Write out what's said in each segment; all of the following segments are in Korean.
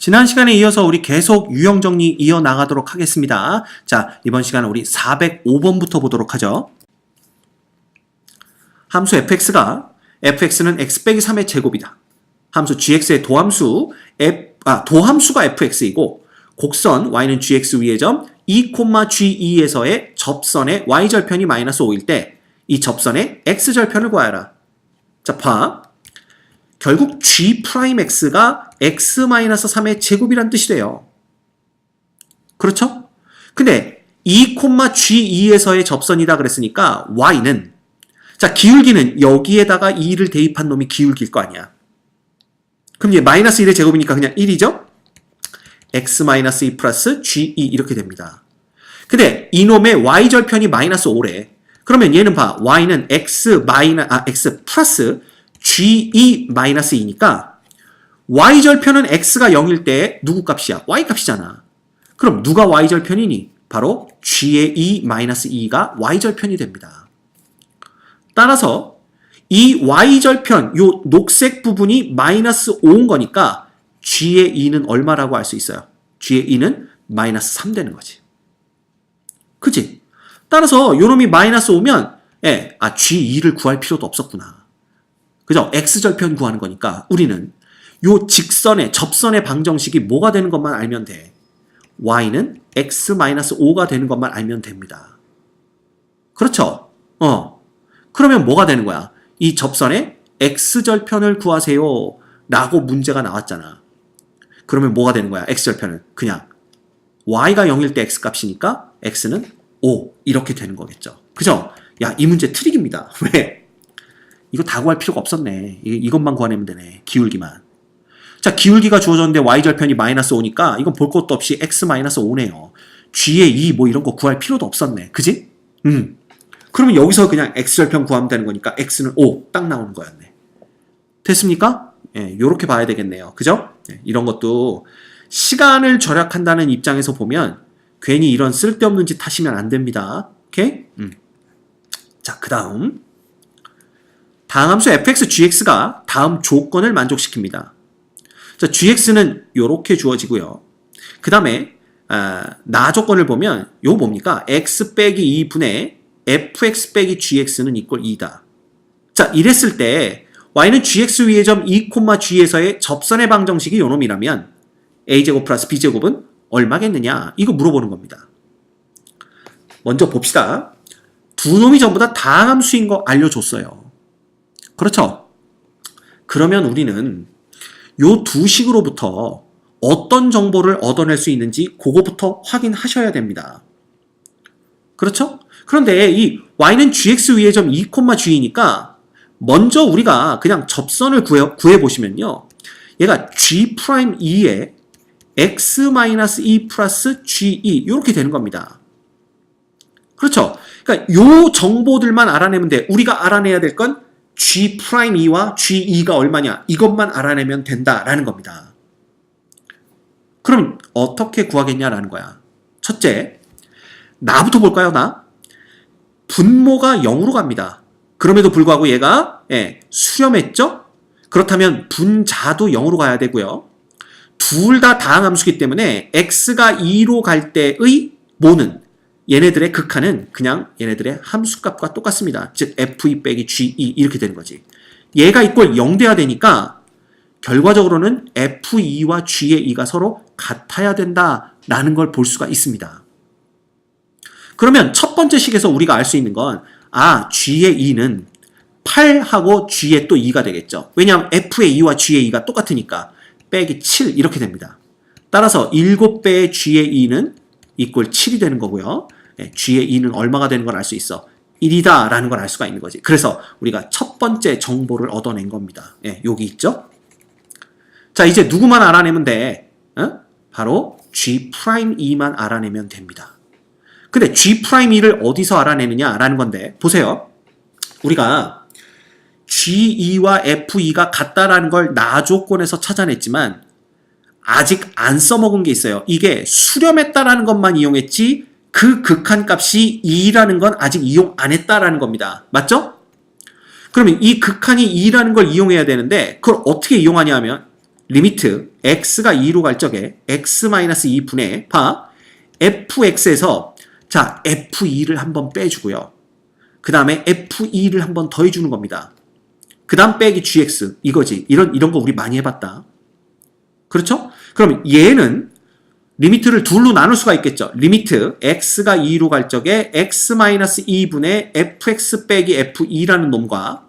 지난 시간에 이어서 우리 계속 유형 정리 이어나가도록 하겠습니다. 자, 이번 시간은 우리 405번부터 보도록 하죠. 함수 fx는 x 빼기 3의 제곱이다. 함수 gx의 도함수가 fx이고 곡선 y는 gx 위의 점 2,g2에서의 접선의 y절편이 마이너스 5일 때 이 접선의 x절편을 구하여라. 자, 봐. 결국 g'x가 x-3의 제곱이란 뜻이 돼요. 그렇죠? 근데 2,g2에서의 접선이다 그랬으니까 y는, 자, 기울기는 여기에다가 2를 대입한 놈이 기울기일 거 아니야. 그럼 이제 마이너스 1의 제곱이니까 그냥 1이죠? x-2 플러스 g2 이렇게 됩니다. 근데 이놈의 y절편이 마이너스 5래. 그러면 얘는 봐. y는 x 플러스 g2-2니까 y절편은 x가 0일 때 누구 값이야? y 값이잖아. 그럼 누가 y절편이니? 바로 g의 2-2가 y절편이 됩니다. 따라서 이 y절편, 요 녹색 부분이 마이너스 5인 거니까 g의 2는 얼마라고 할 수 있어요? g의 2는 마이너스 3 되는 거지. 그치? 따라서 요놈이 마이너스 5면 g2를 구할 필요도 없었구나. 그죠? x절편 구하는 거니까 우리는 요 직선의 접선의 방정식이 뭐가 되는 것만 알면 돼. y는 x-5가 되는 것만 알면 됩니다. 그렇죠? 그러면 뭐가 되는 거야? 이 접선의 x절편을 구하세요 라고 문제가 나왔잖아. 그러면 뭐가 되는 거야? x절편은 그냥 y가 0일 때 x값이니까 x는 5 이렇게 되는 거겠죠. 그죠? 야, 이 문제 트릭입니다. 왜? 이거 다 구할 필요가 없었네. 이것만 구하내면 되네. 기울기만. 자, 기울기가 주어졌는데 y절편이 마이너스 5니까 이건 볼 것도 없이 x-5네요. g의 2 뭐 이런 거 구할 필요도 없었네. 그지? 그러면 여기서 그냥 x절편 구하면 되는 거니까 x는 5 딱 나오는 거였네. 됐습니까? 예, 요렇게 봐야 되겠네요. 그죠? 예, 이런 것도 시간을 절약한다는 입장에서 보면 괜히 이런 쓸데없는 짓 하시면 안 됩니다. 오케이? 자, 그 다음 함수 fx, gx가 다음 조건을 만족시킵니다. 자, gx는 요렇게 주어지고요. 그 다음에 나 조건을 보면 요거 뭡니까? x 빼기 2분의 fx 빼기 gx는 이꼴 2다. 자, 이랬을 때 y는 gx 위의 점 2,g에서의 접선의 방정식이 요놈이라면 a제곱 플러스 b제곱은 얼마겠느냐? 이거 물어보는 겁니다. 먼저 봅시다. 두 놈이 전부 다 다함수인 거 알려줬어요. 그렇죠? 그러면 우리는 요 두 식으로부터 어떤 정보를 얻어낼 수 있는지 그거부터 확인하셔야 됩니다. 그렇죠? 그런데 이 y는 gx 위의 점 2,g이니까 먼저 우리가 그냥 접선을 구해보시면요. 얘가 g'2에 x-2 플러스 g2 이렇게 되는 겁니다. 그렇죠? 그러니까 요 정보들만 알아내면 돼. 우리가 알아내야 될 건 g'2와 g2가 얼마냐 이것만 알아내면 된다라는 겁니다. 그럼 어떻게 구하겠냐라는 거야. 첫째, 나부터 볼까요? 나? 분모가 0으로 갑니다. 그럼에도 불구하고 얘가 수렴했죠? 그렇다면 분자도 0으로 가야 되고요. 둘 다 다항함수기 때문에 x가 2로 갈 때의 모는 얘네들의 극한은 그냥 얘네들의 함수값과 똑같습니다. 즉 f2 빼기 g2 이렇게 되는 거지. 얘가 이꼴 0 돼야 되니까 결과적으로는 f2와 g의 2가 서로 같아야 된다라는 걸 볼 수가 있습니다. 그러면 첫 번째 식에서 우리가 알 수 있는 건 g의 2는 8하고 g의 또 2가 되겠죠. 왜냐하면 f의 2와 g의 2가 똑같으니까 빼기 7 이렇게 됩니다. 따라서 7배의 g의 2는 이꼴 7이 되는 거고요. g의 2는 얼마가 되는 걸 알 수 있어? 1이다 라는 걸 알 수가 있는 거지. 그래서 우리가 첫 번째 정보를 얻어낸 겁니다. 여기 있죠? 자, 이제 누구만 알아내면 돼? 바로 g'2만 알아내면 됩니다. 근데 g'2를 어디서 알아내느냐라는 건데 보세요. 우리가 G2와 F2가 같다라는 걸 나 조건에서 찾아냈지만 아직 안 써먹은 게 있어요. 이게 수렴했다라는 것만 이용했지 그 극한값이 2라는 건 아직 이용 안 했다라는 겁니다. 맞죠? 그러면 이 극한이 2라는 걸 이용해야 되는데 그걸 어떻게 이용하냐 하면 리미트 x가 2로 갈 적에 x-2 분의 fx에서 자 f2를 한번 빼주고요. 그 다음에 f2를 한번 더해주는 겁니다. 그 다음 빼기 gx 이거지. 이런 거 우리 많이 해봤다. 그렇죠? 그럼 얘는 리미트를 둘로 나눌 수가 있겠죠. 리미트 x가 2로 갈 적에 x-2분의 fx 빼기 f2라는 놈과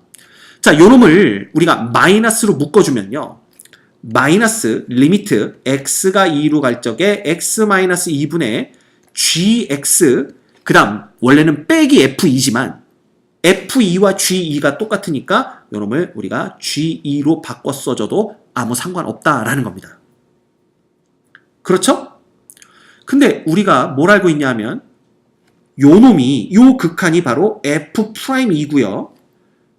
자, 요 놈을 우리가 마이너스로 묶어주면요. 마이너스 리미트 x가 2로 갈 적에 x-2분의 gx 그 다음 원래는 빼기 f2지만 f2와 g2가 똑같으니까 요 놈을 우리가 g2로 바꿔 써줘도 아무 상관없다라는 겁니다. 그렇죠? 근데 우리가 뭘 알고 있냐 하면 요 놈이 요 극한이 바로 f'2고요.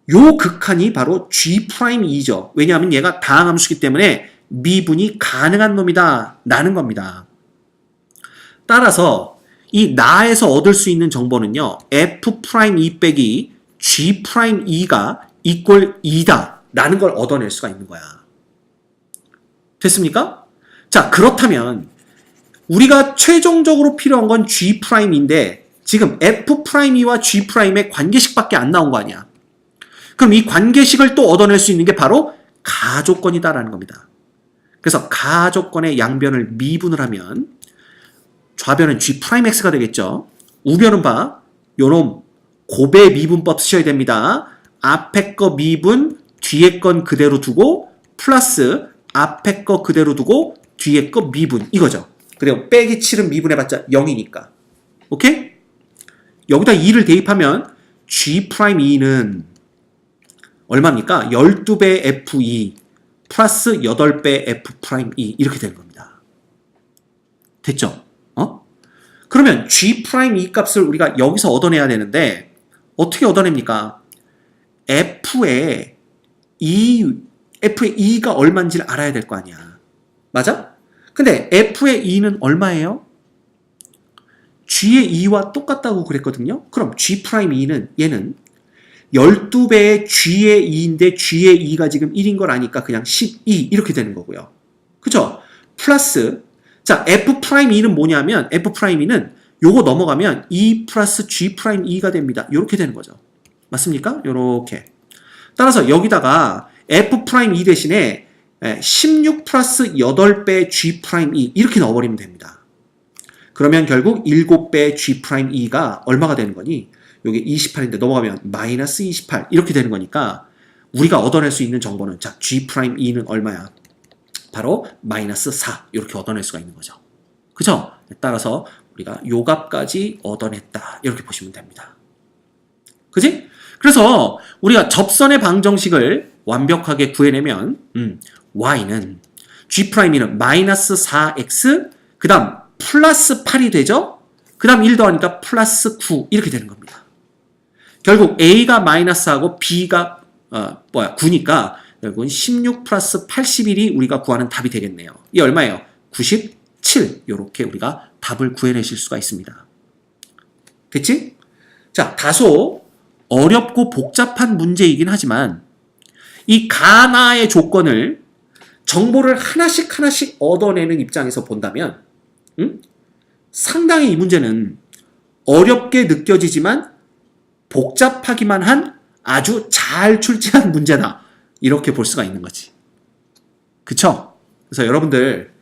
요 극한이 바로 g'2죠. 왜냐하면 얘가 다항함수기 때문에 미분이 가능한 놈이다 라는 겁니다. 따라서 이 나에서 얻을 수 있는 정보는요. f'2 빼기 g'2가 이꼴 2다 라는 걸 얻어낼 수가 있는 거야. 됐습니까? 자, 그렇다면 우리가 최종적으로 필요한 건 g'인데 지금 f'E와 g'의 관계식밖에 안 나온 거 아니야. 그럼 이 관계식을 또 얻어낼 수 있는 게 바로 가조건이다라는 겁니다. 그래서 가조건의 양변을 미분을 하면 좌변은 g'x가 되겠죠. 우변은 봐. 요놈 고배 미분법 쓰셔야 됩니다. 앞에 거 미분, 뒤에 건 그대로 두고 플러스 앞에 거 그대로 두고 뒤에 거 미분 이거죠. 그리고 빼기 7은 미분해봤자 0이니까. 오케이? 여기다 2를 대입하면 g'2는 얼마입니까? 12배 f2 플러스 8배 f'2 이렇게 되는 겁니다. 됐죠? 그러면 g'2 값을 우리가 여기서 얻어내야 되는데 어떻게 얻어냅니까? f의 2가 얼마인지를 알아야 될 거 아니야. 맞아? 근데 f의 2는 얼마예요? g의 2와 똑같다고 그랬거든요. 그럼 g'2는 얘는 12배의 g의 2인데 g의 2가 지금 1인 걸 아니까 그냥 12 이렇게 되는 거고요. 그죠? 플러스 자 f'2는 뭐냐면 f'2는 요거 넘어가면 2 플러스 g'2가 됩니다. 이렇게 되는 거죠. 맞습니까? 요렇게. 따라서 여기다가 f'2 대신에 16 플러스 8배 g'2 이렇게 넣어버리면 됩니다. 그러면 결국 7배 g'2가 얼마가 되는 거니? 요게 28인데 넘어가면 마이너스 28 이렇게 되는 거니까 우리가 얻어낼 수 있는 정보는 자 g'2는 얼마야? 바로 마이너스 4 이렇게 얻어낼 수가 있는 거죠. 그죠? 따라서 우리가 요 값까지 얻어냈다 이렇게 보시면 됩니다. 그지? 그래서 우리가 접선의 방정식을 완벽하게 구해내면 y는 g'는 마이너스 4x 그 다음 플러스 8이 되죠? 그 다음 1 더하니까 플러스 9 이렇게 되는 겁니다. 결국 a가 마이너스하고 b가 9니까 결국은 16 플러스 81이 우리가 구하는 답이 되겠네요. 이게 얼마예요? 97 이렇게 우리가 답을 구해내실 수가 있습니다. 됐지? 자, 다소 어렵고 복잡한 문제이긴 하지만 이 가나의 조건을 정보를 하나씩 얻어내는 입장에서 본다면 상당히 이 문제는 어렵게 느껴지지만 복잡하기만 한 아주 잘 출제한 문제다. 이렇게 볼 수가 있는 거지. 그쵸? 그래서 여러분들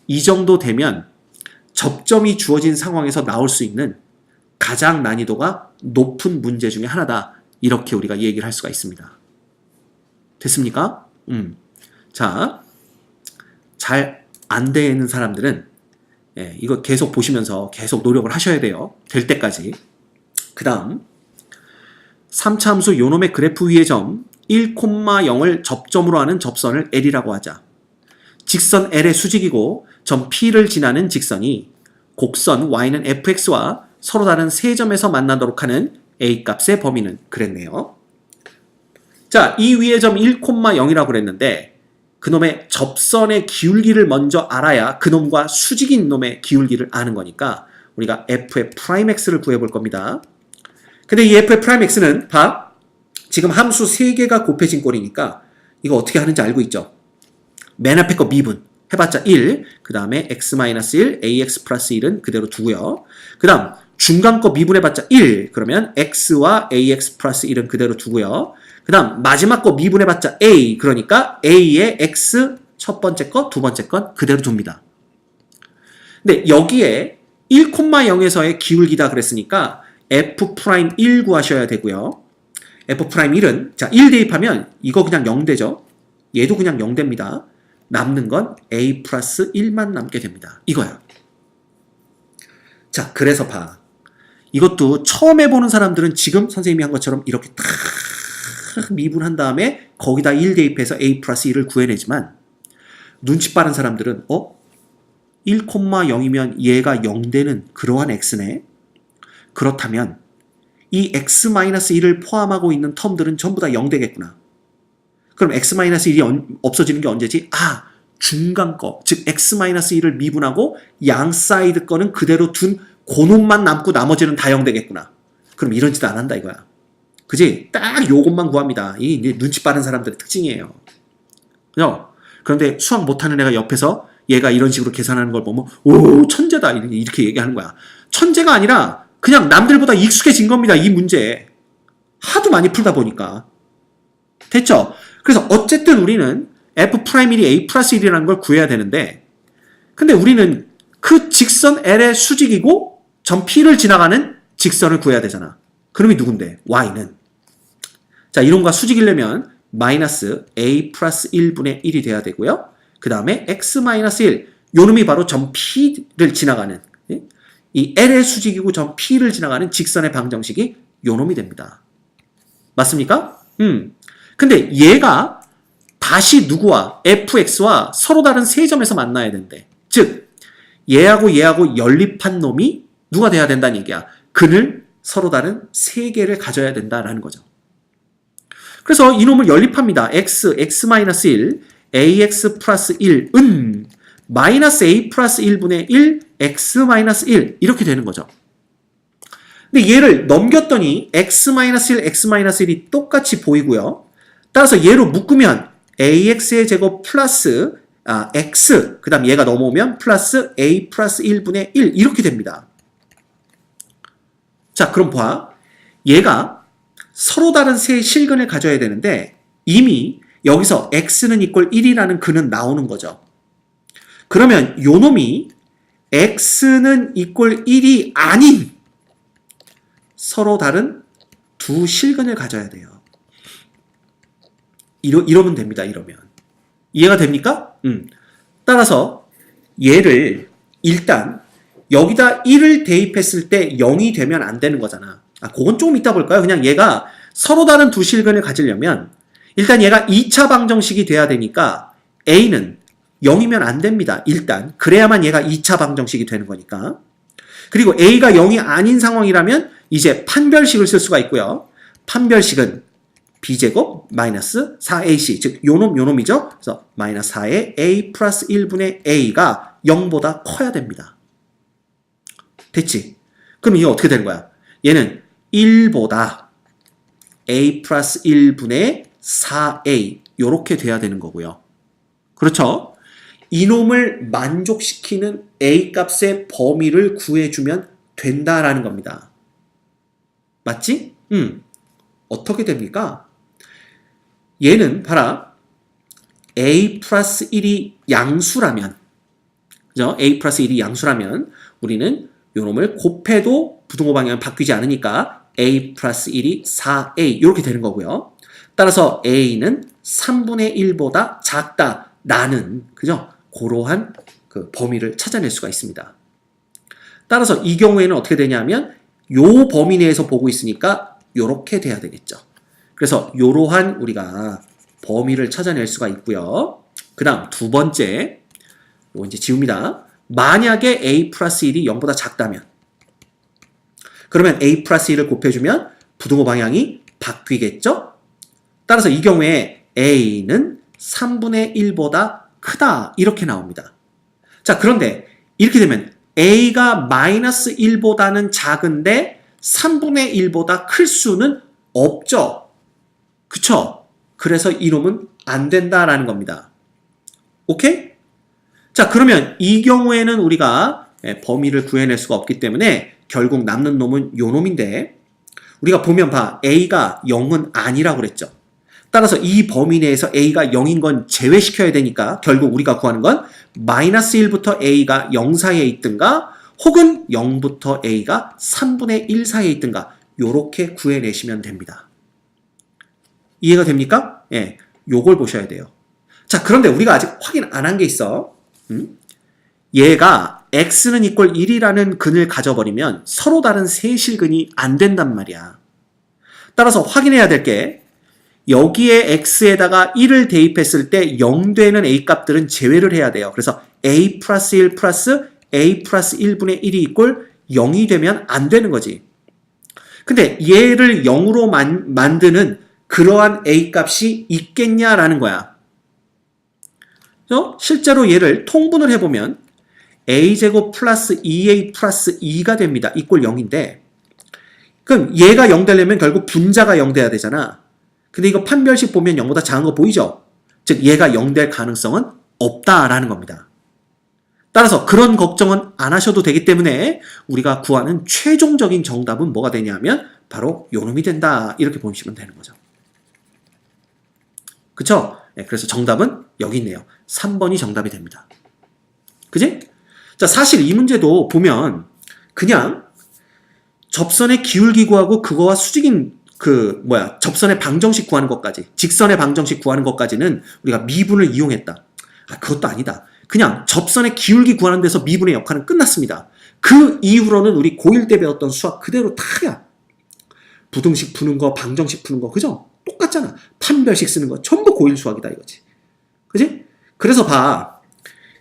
이 정도 되면 접점이 주어진 상황에서 나올 수 있는 가장 난이도가 높은 문제 중에 하나다. 이렇게 우리가 얘기를 할 수가 있습니다. 됐습니까? 자, 잘 안 되는 사람들은 이거 계속 보시면서 계속 노력을 하셔야 돼요. 될 때까지. 그 다음 3차 함수 요놈의 그래프 위의 점 1,0을 접점으로 하는 접선을 L이라고 하자. 직선 L의 수직이고 점 P를 지나는 직선이 곡선 Y는 fx와 서로 다른 세 점에서 만나도록 하는 A 값의 범위는 그랬네요. 자, 이 위의 점 1,0이라고 그랬는데 그놈의 접선의 기울기를 먼저 알아야 그놈과 수직인 놈의 기울기를 아는 거니까 우리가 f의 프라임 x를 구해볼 겁니다. 근데 이 f의 프라임 x는 봐. 지금 함수 3개가 곱해진 꼴이니까 이거 어떻게 하는지 알고 있죠? 맨 앞에 거 미분 해봤자 1, 그 다음에 x-1, ax 플러스 1은 그대로 두고요. 그 다음 중간 거 미분해봤자 1, 그러면 x와 ax 플러스 1은 그대로 두고요. 그 다음 마지막 거 미분해봤자 a, 그러니까 a의 x 첫 번째 거, 두 번째 건 그대로 둡니다. 근데 여기에 1,0에서의 기울기다 그랬으니까 f'1 구하셔야 되고요. f'1은 자 1 대입하면 이거 그냥 0 되죠. 얘도 그냥 0 됩니다. 남는 건 a 플러스 1만 남게 됩니다. 이거야. 자, 그래서 봐. 이것도 처음 해보는 사람들은 지금 선생님이 한 것처럼 이렇게 딱 미분한 다음에 거기다 1 대입해서 a 플러스 1을 구해내지만 눈치 빠른 사람들은 1,0이면 얘가 0 되는 그러한 x네. 그렇다면 이 x-1을 포함하고 있는 텀들은 전부 다 0 되겠구나. 그럼 x-1이 없어지는 게 언제지? 중간 거, 즉 x-1을 미분하고 양 사이드 거는 그대로 둔 그놈만 남고 나머지는 다 0 되겠구나. 그럼 이런 짓 안 한다 이거야. 그지? 딱 요것만 구합니다. 이게 눈치 빠른 사람들의 특징이에요. 그죠? 그런데 수학 못하는 애가 옆에서 얘가 이런 식으로 계산하는 걸 보면 오 천재다 이렇게 얘기하는 거야. 천재가 아니라 그냥 남들보다 익숙해진 겁니다. 이 문제에. 하도 많이 풀다 보니까. 됐죠? 그래서 어쨌든 우리는 f'1이 a 플러스 1이라는 걸 구해야 되는데 근데 우리는 그 직선 L의 수직이고 점 P를 지나가는 직선을 구해야 되잖아. 그놈이 누군데? y는. 자, 이놈과 수직이려면 마이너스 a 플러스 1분의 1이 돼야 되고요. 그 다음에 x 마이너스 1 요놈이 바로 점 P를 지나가는 이 L의 수직이고 점 P를 지나가는 직선의 방정식이 요놈이 됩니다. 맞습니까? 근데 얘가 다시 누구와 fx와 서로 다른 세 점에서 만나야 된대. 즉 얘하고 얘하고 연립한 놈이 누가 돼야 된다는 얘기야. 근을 서로 다른 세 개를 가져야 된다라는 거죠. 그래서 이놈을 연립합니다. x-1, ax 플러스 1은 마이너스 a 플러스 1분의 1, x-1 이렇게 되는 거죠. 근데 얘를 넘겼더니 x-1, x-1이 똑같이 보이고요. 따라서 얘로 묶으면 ax의 제곱 플러스 x, 그 다음 얘가 넘어오면 플러스 a 플러스 1분의 1 이렇게 됩니다. 자, 그럼 봐. 얘가 서로 다른 세 실근을 가져야 되는데 이미 여기서 x는 이꼴 1이라는 근은 나오는 거죠. 그러면 요 놈이 x는 이꼴 1이 아닌 서로 다른 두 실근을 가져야 돼요. 이러면 됩니다. 이러면. 이해가 됩니까? 따라서 얘를 일단 여기다 1을 대입했을 때 0이 되면 안 되는 거잖아. 그건 조금 이따 볼까요? 그냥 얘가 서로 다른 두 실근을 가지려면 일단 얘가 2차 방정식이 돼야 되니까 a는 0이면 안 됩니다. 일단. 그래야만 얘가 2차 방정식이 되는 거니까. 그리고 a가 0이 아닌 상황이라면 이제 판별식을 쓸 수가 있고요. 판별식은 b제곱 마이너스 4ac 즉 요놈이죠. 그래서 마이너스 4의 a 플러스 1분의 a가 0보다 커야 됩니다. 됐지? 그럼 이게 어떻게 되는 거야? 얘는 1보다 a 플러스 1분의 4a 요렇게 돼야 되는 거고요. 그렇죠? 이놈을 만족시키는 a 값의 범위를 구해주면 된다라는 겁니다. 맞지? 어떻게 됩니까? 얘는 봐라. a 플러스 1이 양수라면 그죠? a 플러스 1이 양수라면 우리는 요놈을 곱해도 부등호 방향은 바뀌지 않으니까 a 플러스 1이 4a 이렇게 되는 거고요. 따라서 a는 3분의 1보다 작다라는 그죠? 그러한 그 범위를 찾아낼 수가 있습니다. 따라서 이 경우에는 어떻게 되냐면 요 범위 내에서 보고 있으니까 요렇게 돼야 되겠죠. 그래서 요러한 우리가 범위를 찾아낼 수가 있고요. 그 다음 두 번째 요거 이제 지웁니다. 만약에 a 플러스 1이 0보다 작다면 그러면 a 플러스 1을 곱해주면 부등호 방향이 바뀌겠죠? 따라서 이 경우에 a는 3분의 1보다 크다 이렇게 나옵니다. 자, 그런데 이렇게 되면 a가 마이너스 1보다는 작은데 3분의 1보다 클 수는 없죠. 그쵸? 그래서 이놈은 안 된다라는 겁니다. 오케이? 자, 그러면 이 경우에는 우리가 범위를 구해낼 수가 없기 때문에 결국 남는 놈은 요 놈인데, 우리가 보면 봐. A가 0은 아니라고 그랬죠. 따라서 이 범위 내에서 A가 0인 건 제외시켜야 되니까 결국 우리가 구하는 건 마이너스 1부터 A가 0 사이에 있든가 혹은 0부터 A가 3분의 1 사이에 있든가 요렇게 구해내시면 됩니다. 이해가 됩니까? 예, 요걸 보셔야 돼요. 자, 그런데 우리가 아직 확인 안 한 게 있어. 얘가 x는 이퀄 1이라는 근을 가져버리면 서로 다른 세실근이 안 된단 말이야. 따라서 확인해야 될 게 여기에 x에다가 1을 대입했을 때 0 되는 a 값들은 제외를 해야 돼요. 그래서 a 플러스 1 플러스 a 플러스 1분의 1이 이퀄 0이 되면 안 되는 거지. 근데 얘를 0으로 만드는 그러한 a 값이 있겠냐라는 거야. 실제로 얘를 통분을 해보면 a제곱 플러스 2a 플러스 2가 됩니다. 이꼴 0인데 그럼 얘가 0 되려면 결국 분자가 0 돼야 되잖아. 근데 이거 판별식 보면 0보다 작은 거 보이죠? 즉 얘가 0 될 가능성은 없다라는 겁니다. 따라서 그런 걱정은 안 하셔도 되기 때문에 우리가 구하는 최종적인 정답은 뭐가 되냐면 바로 요놈이 된다. 이렇게 보시면 되는 거죠. 그쵸? 네, 그래서 정답은 여기 있네요. 3번이 정답이 됩니다. 그지? 자, 사실 이 문제도 보면 그냥 접선의 기울기 구하고 그거와 수직인 접선의 방정식 구하는 것까지, 직선의 방정식 구하는 것까지는 우리가 미분을 이용했다. 그것도 아니다. 그냥 접선의 기울기 구하는 데서 미분의 역할은 끝났습니다. 그 이후로는 우리 고1 때 배웠던 수학 그대로 다야. 부등식 푸는 거, 방정식 푸는 거, 그죠? 똑같잖아. 판별식 쓰는 거 전부 고1 수학이다 이거지. 그지? 그래서 봐.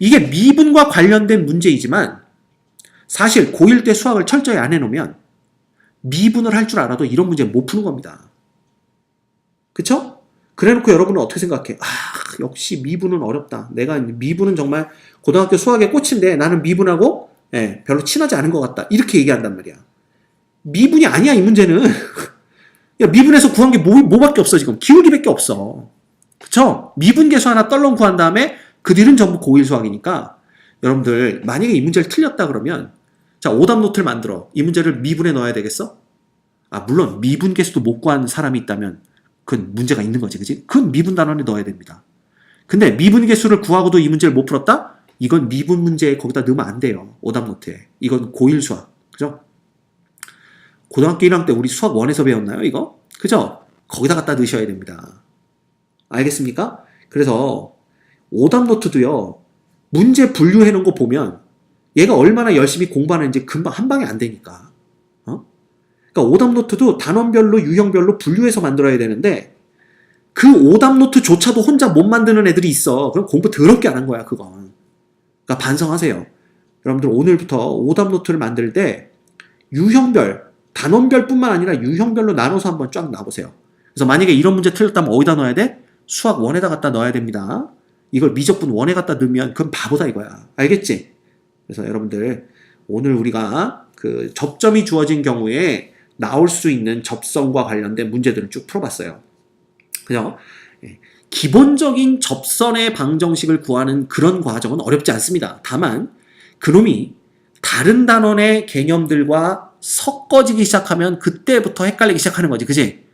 이게 미분과 관련된 문제이지만 사실 고1 때 수학을 철저히 안 해놓으면 미분을 할 줄 알아도 이런 문제 못 푸는 겁니다. 그쵸? 그래놓고 여러분은 어떻게 생각해? 역시 미분은 어렵다. 내가 미분은 정말 고등학교 수학의 꽃인데 나는 미분하고 별로 친하지 않은 것 같다. 이렇게 얘기한단 말이야. 미분이 아니야 이 문제는. 야, 미분에서 구한 게 뭐밖에 없어 지금. 기울기밖에 없어. 그쵸? 미분계수 하나 떨렁 구한 다음에 그 뒤는 전부 고1 수학이니까 여러분들 만약에 이 문제를 틀렸다 그러면 자, 오답 노트를 만들어. 이 문제를 미분에 넣어야 되겠어? 물론 미분계수도 못 구한 사람이 있다면 그건 문제가 있는 거지. 그치? 그건 미분 단원에 넣어야 됩니다. 근데 미분계수를 구하고도 이 문제를 못 풀었다? 이건 미분 문제에 거기다 넣으면 안 돼요. 오답 노트에. 이건 고1 수학. 그죠? 고등학교 1학년 때 우리 수학 1에서 배웠나요? 이거? 그죠? 거기다 갖다 넣으셔야 됩니다. 알겠습니까? 그래서 오답 노트도요. 문제 분류해 놓은 거 보면 얘가 얼마나 열심히 공부하는지 금방 한 방에 안 되니까. 그러니까 오답 노트도 단원별로 유형별로 분류해서 만들어야 되는데 그 오답 노트조차도 혼자 못 만드는 애들이 있어. 그럼 공부 더럽게 안 한 거야 그건. 그러니까 반성하세요. 여러분들 오늘부터 오답 노트를 만들 때 유형별, 단원별뿐만 아니라 유형별로 나눠서 한번 쫙 놔보세요. 그래서 만약에 이런 문제 틀렸다면 어디다 넣어야 돼? 수학 1에다 갖다 넣어야 됩니다. 이걸 미적분 1에 갖다 넣으면 그건 바보다 이거야. 알겠지? 그래서 여러분들 오늘 우리가 그 접점이 주어진 경우에 나올 수 있는 접선과 관련된 문제들을 쭉 풀어봤어요. 그죠? 기본적인 접선의 방정식을 구하는 그런 과정은 어렵지 않습니다. 다만 그놈이 다른 단원의 개념들과 섞어지기 시작하면 그때부터 헷갈리기 시작하는 거지. 그지?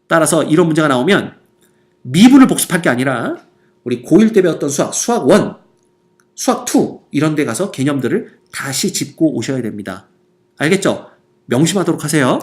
따라서 이런 문제가 나오면 미분을 복습할 게 아니라 우리 고1 때 배웠던 수학 1, 수학 2 이런 데 가서 개념들을 다시 짚고 오셔야 됩니다. 알겠죠? 명심하도록 하세요.